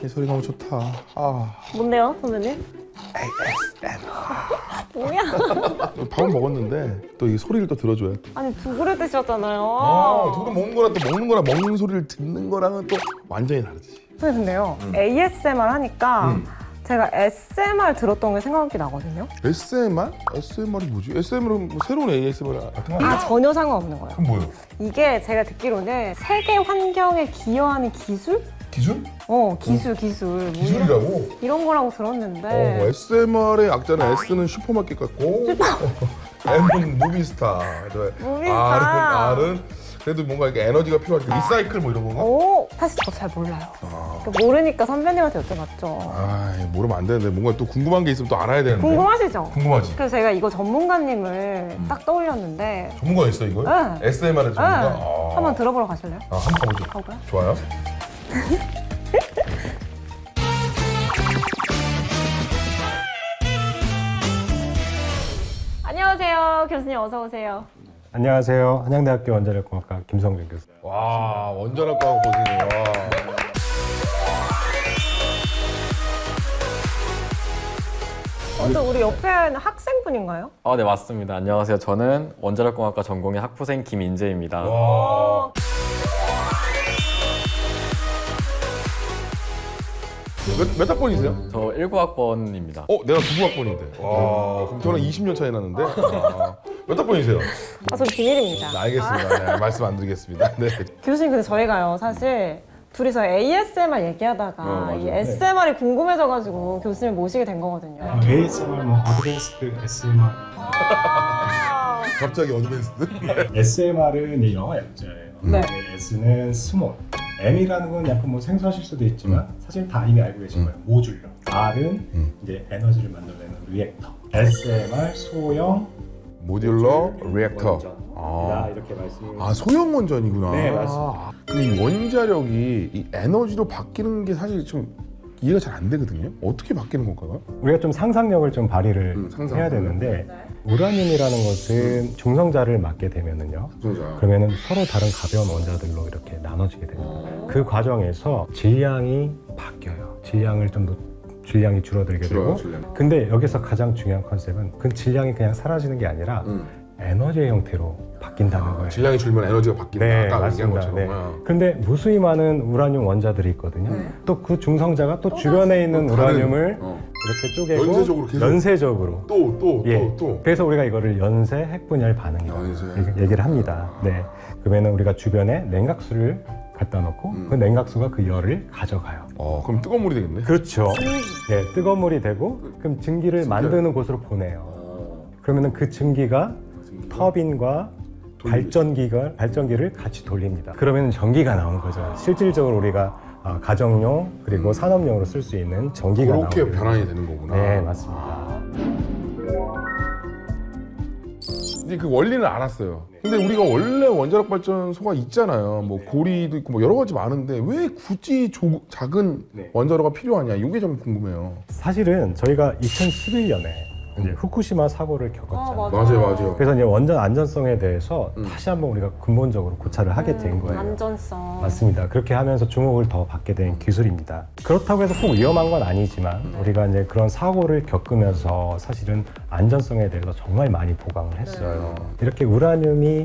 이 소리 너무 좋다. 뭔데요, 선배님? 뭐야? 밥은 먹었는데 또 이 소리를 또 들어줘야 또. 아니 두 그릇 드셨잖아요. 두고 먹는 거랑 또 먹는 거랑 먹는 소리를 듣는 거랑은 또 완전히 다르지. 선생님 근데요, ASMR 하니까 제가 SMR 들었던 게 생각이 나거든요. SMR? SMR이 뭐지? SMR은 뭐 새로운 ASMR 같은 거? 아, 전혀 상관없는 거예요. 그럼 뭐예요? 이게 제가 듣기로는 세계 환경에 기여하는 기술? 기술? 기술. 뭐 기술이라고? 이런 거라고 들었는데. SMR의 약자는 S는 슈퍼마켓 같고 M은 무비스타. 무비스타. R은 그래도 뭔가 이렇게 에너지가 필요할 때 리사이클 뭐 이런 건가? 사실 저 잘 몰라요. 그러니까 모르니까 선배님한테 여쭤봤죠. 모르면 안 되는데 뭔가 또 궁금한 게 있으면 또 알아야 되는데. 궁금하시죠? 궁금하지. 그래서 제가 이거 전문가님을 딱 떠올렸는데. 전문가 있어 이거? 네. SMR의 전문가? 한번 들어보러 가실래요? 한번 가보죠. 가볼까요? 좋아요. 안녕하세요. 교수님 어서 오세요. 안녕하세요. 한양대학교 원자력공학과 김성준 교수. 와, 원자력과학 보시네요. 또 우리 옆에는 학생분인가요? 네, 맞습니다. 안녕하세요. 저는 원자력공학과 전공의 학부생 김인재입니다. 몇 학번이세요? 저 19학번입니다. 내가 9학번인데. 그럼 저랑 20년 차이 나는데. 몇 학번이세요? 전 비밀입니다. 알겠습니다. 네, 말씀 안 드리겠습니다. 네. 교수님 근데 저희가요 사실 둘이서 ASMR 얘기하다가 맞아요. 이 SMR이 궁금해져가지고 교수님 모시게 된 거거든요. ASMR, 어드밴스드 SMR. 갑자기 어드밴스드? SMR은 영어 약자예요. 네. S는 스몰. M이라는 건 약간 뭐 생소하실 수도 있지만 사실 다 이미 알고 계신 거예요. 모듈러. R은 이제 에너지를 만들어내는 리액터. SMR 소형 모듈러 리액터. 원전이다 이렇게 말씀을. 소형 원전이구나. 네, 맞습니다. 근데 이 원자력이 이 에너지로 바뀌는 게 사실 좀 이해가 잘 안 되거든요. 어떻게 바뀌는 건가요? 우리가 좀 상상력을 좀 발휘를 상상력. 해야 되는데 우라늄이라는 것은 중성자를 맞게 되면은요. 그러면은 서로 다른 가벼운 원자들로 이렇게 나눠지게 됩니다. 그 과정에서 질량이 바뀌어요. 질량이 줄어들게 되고. 근데 여기서 가장 중요한 컨셉은 그 질량이 그냥 사라지는 게 아니라 에너지의 형태로 바뀐다는 거예요. 질량이 줄면 에너지가 바뀐다. 네, 아까 얘기한 맞습니다. 것처럼. 네. 근데 무수히 많은 우라늄 원자들이 있거든요. 또 그 중성자가 또 주변에 있는 또 다른, 우라늄을 이렇게 쪼개고 연쇄적으로 계속. 연쇄적으로. 또. 그래서 우리가 이거를 연쇄 핵분열 반응이라고 연쇄. 얘기를 합니다. 네. 그러면 우리가 주변에 냉각수를 갖다 놓고 그 냉각수가 그 열을 가져가요. 그럼 뜨거운 물이 되겠네. 그렇죠. 네, 뜨거운 물이 되고 그럼 증기를 만드는 곳으로 보내요. 그러면은 그 증기가 터빈과 발전기를 같이 돌립니다. 그러면 전기가 나오는 거죠. 실질적으로 우리가 가정용 그리고 산업용으로 쓸 수 있는 전기가 나오는 그렇게 변환이 되는 거구나. 네, 맞습니다. 이제 그 원리는 알았어요. 근데 우리가 원래 원자력 발전소가 있잖아요. 뭐 고리도 있고 뭐 여러 가지 많은데 왜 굳이 작은 원자로가 필요하냐? 이게 좀 궁금해요. 사실은 저희가 2011년에 이제 후쿠시마 사고를 겪었잖아요. 맞아요. 그래서 이제 원전 안전성에 대해서 다시 한번 우리가 근본적으로 고찰을 하게 된 거예요. 안전성. 맞습니다. 그렇게 하면서 주목을 더 받게 된 기술입니다. 그렇다고 해서 꼭 위험한 건 아니지만 우리가 이제 그런 사고를 겪으면서 사실은 안전성에 대해서 정말 많이 보강을 했어요. 이렇게 우라늄이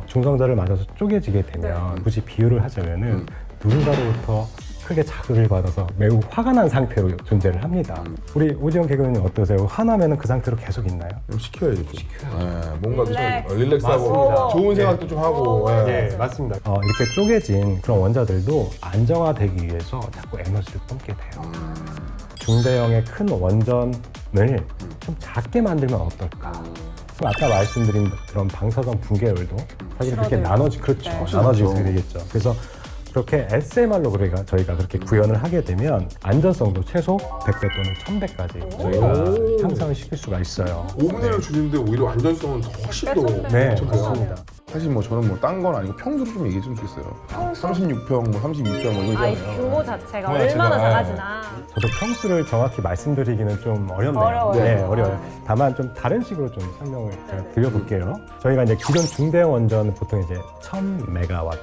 중성자를 맞아서 쪼개지게 되면 굳이 비유를 하자면은 누군가로부터 크게 자극을 받아서 매우 화가 난 상태로 존재를 합니다. 우리 오지영 개그맨님 어떠세요? 화나면 그 상태로 계속 있나요? 시켜야죠. 뭔가 좀 릴렉스. 릴렉스하고 맞습니다. 좋은 생각도 좀 하고. 네, 맞습니다. 이렇게 쪼개진 그런 원자들도 안정화되기 위해서 자꾸 에너지를 뿜게 돼요. 중대형의 큰 원전을 좀 작게 만들면 어떨까? 그럼 아까 말씀드린 그런 방사선 붕괴율도 사실 그렇게 나눠지게 되겠죠. 그래서 그렇게 SMR로 저희가 그렇게 구현을 하게 되면 안전성도 최소 100배 또는 1000배까지 저희가 향상을 시킬 수가 있어요. 5분의 1을 줄이는데 오히려 안전성은 훨씬 더. 네, 좋죠. 맞습니다. 사실 뭐 저는 뭐 딴 건 아니고 평수를 좀 얘기해 좀 주겠어요. 36평, 뭐 32평 뭐 이거 이 있잖아요. 규모 자체가 규모 자체가. 얼마나 작아지나. 저도 평수를 정확히 말씀드리기는 좀 어렵네요. 어려워요. 네, 어려워요. 다만 좀 다른 식으로 좀 설명을 제가 드려볼게요. 저희가 이제 기존 중대형 원전은 보통 이제 1000메가와트.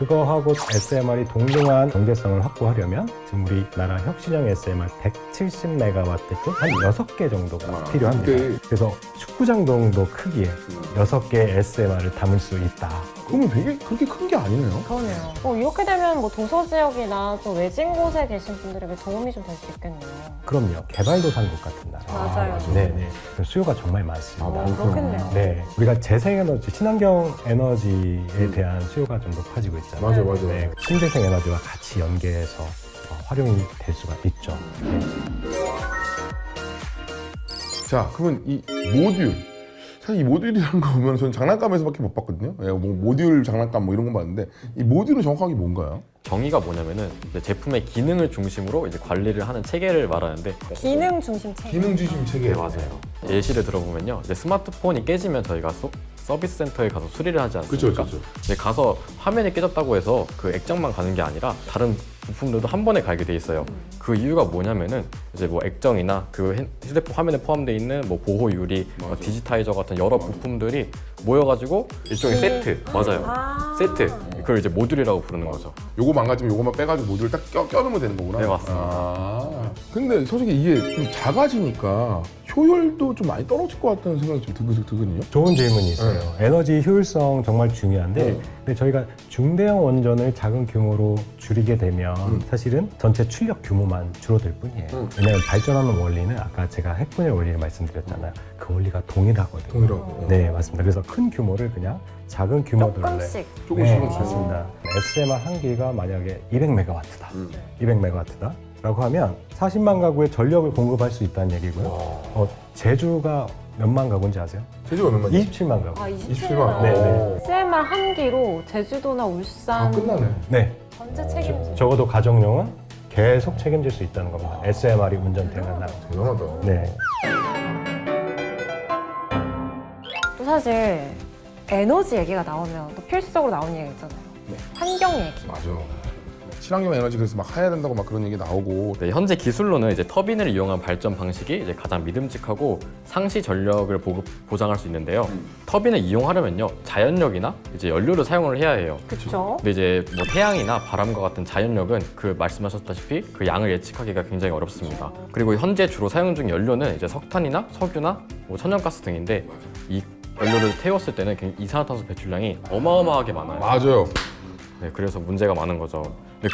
그거하고 SMR이 동등한 경제성을 확보하려면 지금 우리나라 혁신형 SMR 170MW 중 한 6개 정도가 필요합니다. 네. 그래서 축구장 정도 크기의 6개 SMR을 담을 수 있다. 그러면 되게 그렇게 큰 게 아니네요. 그러네요. 이렇게 되면 뭐 도서 지역이나 좀 외진 곳에 계신 분들에게 도움이 좀 될 수 있겠네요. 그럼요. 개발도상국 같은 나라. 맞아요. 네네. 수요가 정말 많습니다. 그렇겠네요. 네, 우리가 재생에너지, 친환경 에너지에 대한 수요가 좀 높아지고 있잖아요. 맞아요, 맞아요. 네, 신재생 에너지와 같이 연계해서 활용이 될 수가 있죠. 네. 자, 그러면 이 모듈. 사실 이 모듈이라는 거 보면 저는 장난감에서밖에 못 봤거든요. 뭐 모듈 장난감 뭐 이런 거 봤는데 이 모듈은 정확하게 뭔가요? 정의가 뭐냐면은 이제 제품의 기능을 중심으로 이제 관리를 하는 체계를 말하는데 기능 중심 체계. 기능 중심 체계. 네, 맞아요. 예시를 들어보면요. 이제 스마트폰이 깨지면 저희가 서비스 센터에 가서 수리를 하지 않습니까? 그렇죠. 이제 가서 화면이 깨졌다고 해서 그 액정만 가는 게 아니라 다른 부품들도 한 번에 갈게 돼 있어요. 그 이유가 뭐냐면은 이제 뭐 액정이나 그 휴대폰 화면에 포함되어 있는 뭐 보호 유리, 디지타이저 같은 여러 부품들이 모여가지고 일종의 세트, 맞아요. 세트. 그걸 이제 모듈이라고 부르는 거죠. 요거 망가지면 요거만 빼가지고 모듈을 딱 껴놓으면 되는 거구나. 네, 맞습니다. 근데 솔직히 이게 좀 작아지니까 효율도 좀 많이 떨어질 것 같다는 생각이 좀 들거든요. 좋은 질문이 있어요. 에너지 효율성 정말 중요한데 근데 저희가 중대형 원전을 작은 규모로 줄이게 되면 사실은 전체 출력 규모만 줄어들 뿐이에요. 왜냐하면 발전하는 원리는 아까 제가 핵분열 원리를 말씀드렸잖아요. 그 원리가 동일하거든요. 동일하고. 네, 맞습니다. 그래서 큰 규모를 그냥 작은 규모들로 조금씩. 조금씩. 네, 맞습니다. SMR 한 기가 만약에 200MW다. 200MW다. 라고 하면 40만 가구에 전력을 공급할 수 있다는 얘기고요. 제주가 몇만 가구인지 아세요? 제주가 몇 마디? 27만 가구. 27만. 네, 네. SMR 한 기로 제주도나 울산 끝나네. 네. 전체 책임져. 적어도 가정용은 계속 책임질 수 있다는 겁니다. SMR이 운전되는 한. 대단하다. 네. 또 사실 에너지 얘기가 나오면 또 필수적으로 나오는 얘기가 있잖아요. 환경 얘기. 맞아. 친환경 에너지 그래서 막 해야 된다고 막 그런 얘기 나오고. 네, 현재 기술로는 이제 터빈을 이용한 발전 방식이 이제 가장 믿음직하고 상시 전력을 보장할 수 있는데요. 터빈을 이용하려면요, 자연력이나 이제 연료를 사용을 해야 해요. 그렇죠. 근데 이제 뭐 태양이나 바람과 같은 자연력은 그 말씀하셨다시피 그 양을 예측하기가 굉장히 어렵습니다. 그리고 현재 주로 사용 중 연료는 이제 석탄이나 석유나 뭐 천연가스 등인데 이 연료를 태웠을 때는 이산화탄소 배출량이 어마어마하게 많아요. 맞아요. 네, 그래서 문제가 많은 거죠.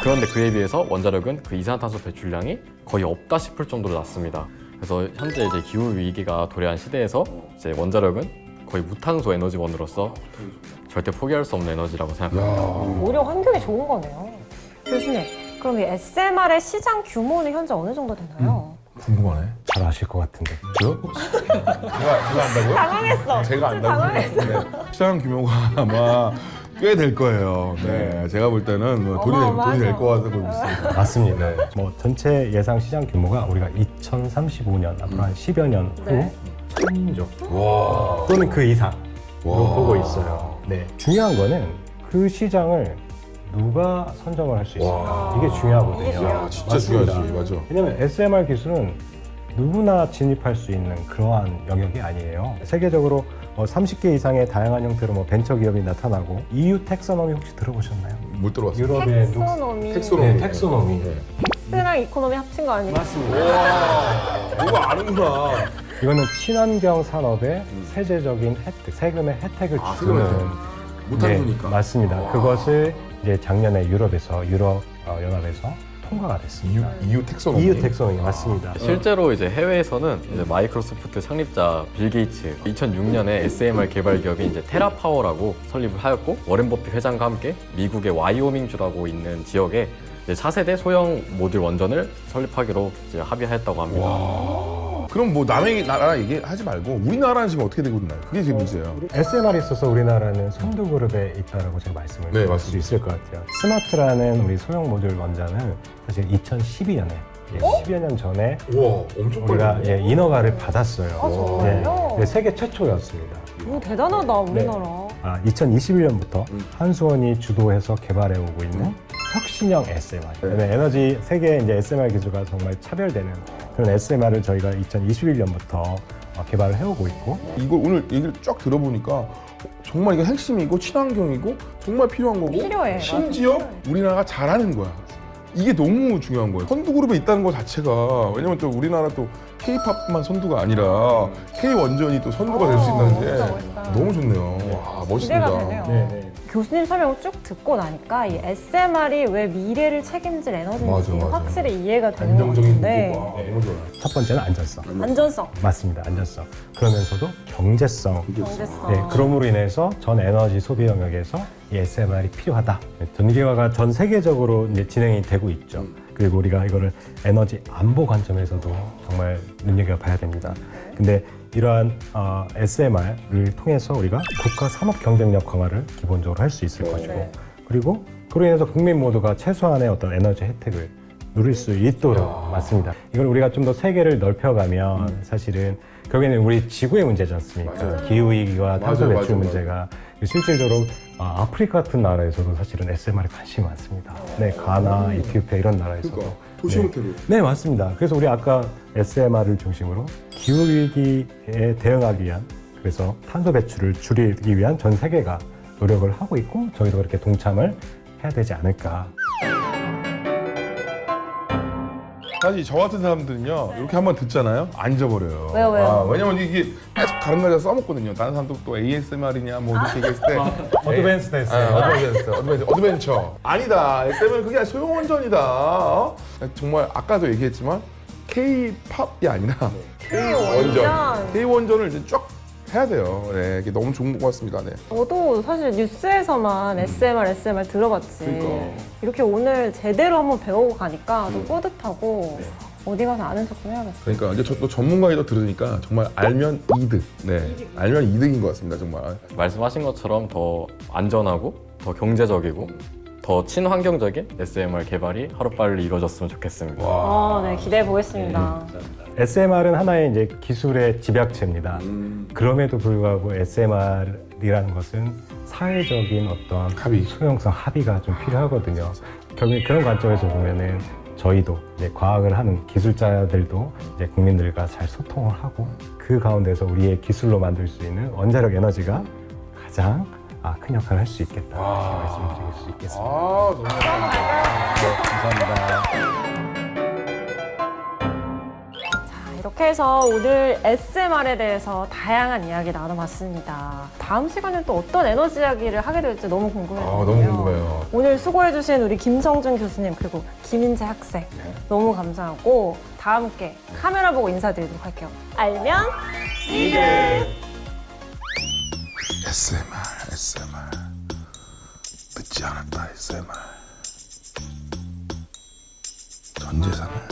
그런데 그에 비해서 원자력은 그 이산화탄소 배출량이 거의 없다 싶을 정도로 낮습니다. 그래서 현재 이제 기후 위기가 도래한 시대에서 이제 원자력은 거의 무탄소 에너지원으로서 절대 포기할 수 없는 에너지라고 생각합니다. 오히려 환경이 좋은 거네요. 교수님, 그럼 이 SMR의 시장 규모는 현재 어느 정도 되나요? 궁금하네. 잘 아실 것 같은데. 저요? 제가 안다고요? 당황했어. 제가 안다고요? 당황했어. 네. 시장 규모가 아마 꽤 될 거예요. 네, 제가 볼 때는 뭐 돈이 될 것 같아서 보고 있습니다. 맞습니다. 뭐 전체 예상 시장 규모가 우리가 2035년 앞으로 한 10여 년 후 네. 1000조 와. 또는 그 이상으로 와. 보고 있어요. 네. 중요한 거는 그 시장을 누가 선점을 할 수 있을까? 와. 이게 중요하거든요. 이게 중요하죠. 야, 진짜 맞습니다. 중요하지. 맞아. 왜냐면 SMR 기술은 누구나 진입할 수 있는 그러한 영역이 아니에요. 세계적으로 30개 이상의 다양한 형태로 벤처 기업이 나타나고 EU 텍소노미 혹시 들어보셨나요? 못 들어봤어요. 유럽의 텍소노미. 텍소노미. 네, 텍소노미. 텍스랑 이코노미 합친 거 아니에요? 와, 이거 아는구나. 이거는 친환경 산업의 세제적인 혜택, 세금의 혜택을 주는 무탄소니까. 네, 맞습니다. 그것을 이제 작년에 유럽 연합에서 통과가 됐습니다. EU 텍소노미. EU 텍소노미 맞습니다. 실제로 이제 해외에서는 이제 마이크로소프트 창립자 빌 게이츠 2006년에 SMR 개발 기업인 이제 테라파워라고 설립을 하였고 워렌 버핏 회장과 함께 미국의 와이오밍주라고 있는 지역에 이제 차세대 소형 모듈 원전을 설립하기로 이제 합의하였다고 합니다. 와. 그럼 뭐 남의 나라 얘기하지 말고 우리나라는 지금 어떻게 되고 있나요? 그게 지금 문제예요. SMR에 있어서 우리나라는 선두그룹에 있다라고 제가 말씀을 네, 드릴 수 맞습니다. 있을 것 같아요. 스마트라는 우리 소형 모듈 원전은 사실 2012년에 10여 년 전에 와, 엄청 우리가 인허가를 받았어요. 아, 정말요? 네, 세계 최초였습니다. 오, 대단하다, 우리나라. 2021년부터 한수원이 주도해서 개발해 오고 있는 혁신형 SMR. 에너지 세계 이제 SMR 기술과 정말 차별되는 그런 SMR을 저희가 2021년부터 개발을 해오고 있고 이걸 오늘 얘기를 쫙 들어보니까 정말 이거 핵심이고 친환경이고 정말 필요한 거고 필요해. 심지어 우리나라가 잘하는 거야. 이게 너무 중요한 거예요. 선두그룹에 있다는 것 자체가 왜냐면 또 우리나라 또 K-팝만 선두가 아니라 K-원전이 또 선두가 될 수 있다는 게 멋있다. 너무 좋네요. 와, 멋있습니다. 기대가 되네요. 교수님 설명을 쭉 듣고 나니까 이 SMR이 왜 미래를 책임질 에너지인지 맞아. 확실히 이해가 되는 것 안정적인 같은데 거고. 와, 너무 좋아요. 첫 번째는 안전성. 안전성, 맞습니다. 안전성. 그러면서도 경제성. 경제성. 네, 그럼으로 인해서 전 에너지 소비 영역에서 이 SMR이 필요하다. 전기화가 전 세계적으로 이제 진행이 되고 있죠. 그리고 우리가 이거를 에너지 안보 관점에서도 정말 눈여겨봐야 됩니다. 근데 이러한 SMR을 통해서 우리가 국가 산업 경쟁력 강화를 기본적으로 할 수 있을 것이고, 네. 그리고 그로 인해서 국민 모두가 최소한의 어떤 에너지 혜택을 누릴 수 있도록 맞습니다. 이걸 우리가 좀 더 세계를 넓혀가면 사실은 결국에는 우리 지구의 문제지 않습니까? 기후위기와 탄소 맞아요, 배출 맞아요, 문제가 실질적으로 아프리카 같은 나라에서도 사실은 SMR에 관심이 많습니다. 네, 가나, 이티오피아 이런 나라에서도. 그러니까 도시 호텔로. 네, 맞습니다. 그래서 우리 아까 SMR을 중심으로 기후위기에 대응하기 위한, 그래서 탄소 배출을 줄이기 위한 전 세계가 노력을 하고 있고, 저희도 그렇게 동참을 해야 되지 않을까. 사실 저 같은 사람들은요 이렇게 한번 듣잖아요 안 잊어버려요. 왜요? 왜냐면 이게 계속 다른 나라에서 써먹거든요. 다른 사람도 또 ASMR이냐 뭐 이렇게 얘기했을 때 어드밴스 됐어요. 어드벤처 아니다. SMR 그게 소형원전이다. 정말 아까도 얘기했지만 K-팝이 아니라 K-원전. K-원전을 이제 쫙 해야 돼요. 네, 이게 너무 좋은 것 같습니다. 네. 저도 사실 뉴스에서만 SMR 들어봤지. 그러니까. 이렇게 오늘 제대로 한번 배우고 가니까 좀 뿌듯하고 어디 가서 아는 척 좀 해야겠어요. 그러니까 이제 또 전문가의 더 들으니까 정말 알면 이득. 네, 알면 이득인 것 같습니다. 정말. 말씀하신 것처럼 더 안전하고 더 경제적이고 더 친환경적인 SMR 개발이 하루빨리 이루어졌으면 좋겠습니다. 네, 기대해 보겠습니다. SMR은 하나의 이제 기술의 집약체입니다. 그럼에도 불구하고 SMR이라는 것은 사회적인 어떤 합의. 수용성 합의가 좀 필요하거든요. 결국에 그런 관점에서 보면은 저희도 이제 과학을 하는 기술자들도 이제 국민들과 잘 소통을 하고 그 가운데서 우리의 기술로 만들 수 있는 원자력 에너지가 가장 큰 역할을 할 수 있겠다 이렇게 말씀드릴 수 있겠습니다. 너무 감사합니다. 이렇게 해서 오늘 SMR에 대해서 다양한 이야기 나눠봤습니다. 다음 시간엔 또 어떤 에너지 이야기를 하게 될지 너무 궁금해요. 너무 궁금해요. 오늘 수고해주신 우리 김성준 교수님 그리고 김인재 학생 너무 감사하고 다 함께 카메라 보고 인사드리도록 할게요. 알면 SMR 늦지 않았다 SMR 전 재산을